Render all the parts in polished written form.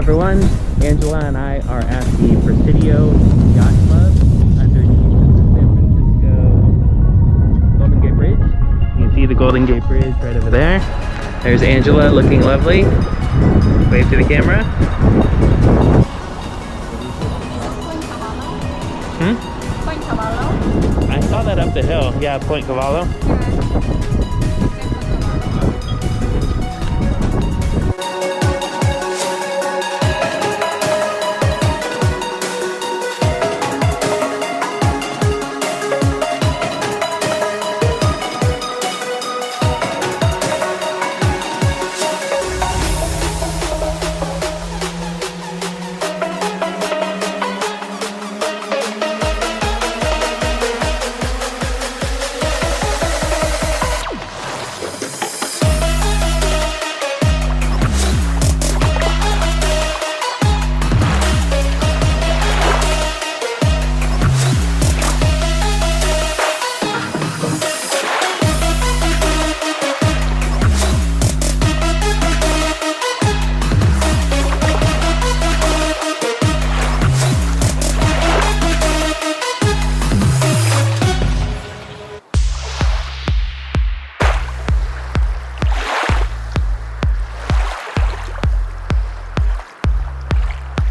everyone, Angela and I are at the Presidio Yacht Club underneath the San Francisco Golden Gate Bridge. You can see the Golden Gate Bridge right over there. There's Angela looking lovely. Wave to the camera. Point Cavallo? I saw that up the hill. Yeah, Point Cavallo.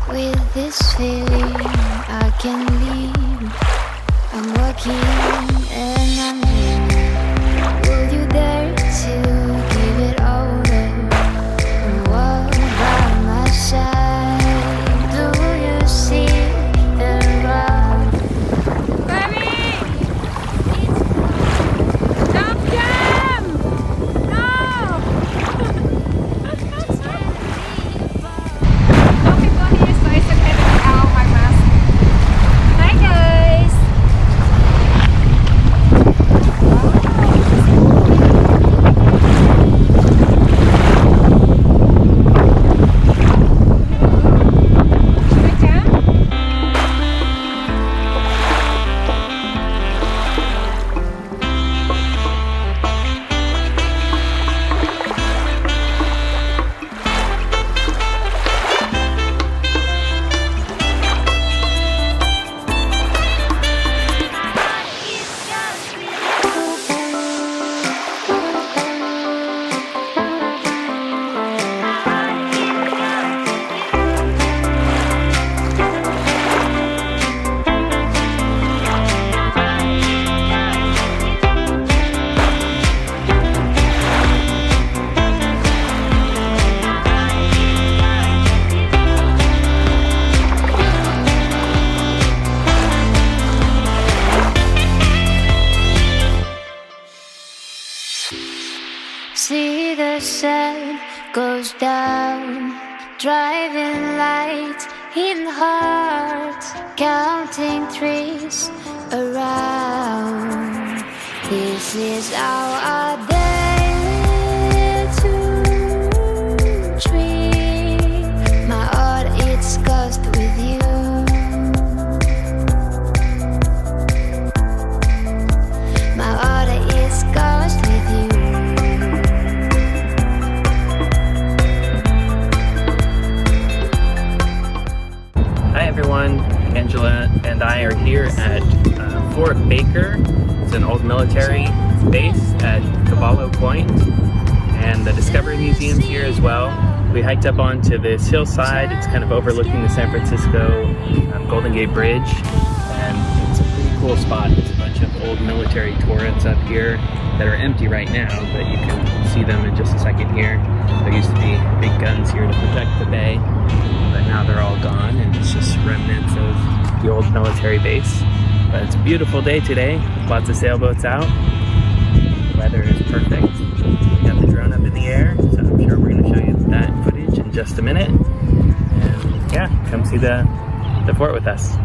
With this feeling I can leave. I'm walking and I'm dreaming. Will you dare to give it over and walk by my side? Do you see the road? Baby! Stop them! No! Okay, go here so it's okay to take out my mask. Hi guys! Should we jump? See the sun goes down, driving lights in hearts, counting trees around. This is our day to dream. My heart it's cursed with you. My heart is cursed with you. Hi everyone, Angela and I are here at Fort Baker. It's an old military base at Cavallo Point, and the Discovery Museum's here as well. We hiked up onto this hillside. It's kind of overlooking the San Francisco Golden Gate Bridge, and it's a pretty cool spot. There's a bunch of old military turrets up here that are empty right now, but you can see them in just a second here. There used to be big guns here to protect the bay, but now they're all gone and it's just remnants of the old military base. But it's a beautiful day today, lots of sailboats out. The weather is perfect. We got the drone up in the air, so I'm sure we're going to show you that footage in just a minute. And yeah, come see the fort with us.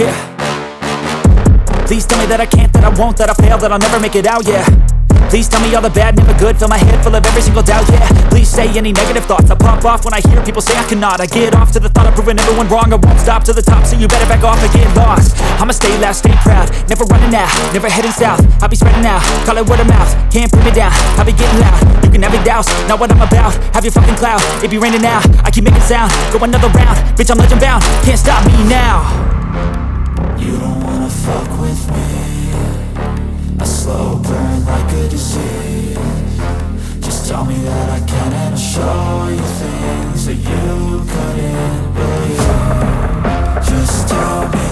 yeah. Please tell me that I can't, that I won't, that I fail, that I'll never make it out, yeah. Please tell me all the bad, never good, fill my head full of every single doubt, yeah. Please say any negative thoughts, I pop off when I hear people say I cannot. I get off to the thought of proving everyone wrong, I won't stop to the top, so you better back off and get lost. I'ma stay loud, stay proud, never running out, never heading south. I'll be spreading out, call it word of mouth, can't put me down, I'll be getting loud. You can have your doubts, not what I'm about, have your fucking cloud, it be raining now, I keep making sound, go another round, bitch I'm legend bound, can't stop me now. You don't wanna fuck with me, a slow burn like a disease. Just tell me that I can and I'll show you things that you couldn't believe. Just tell me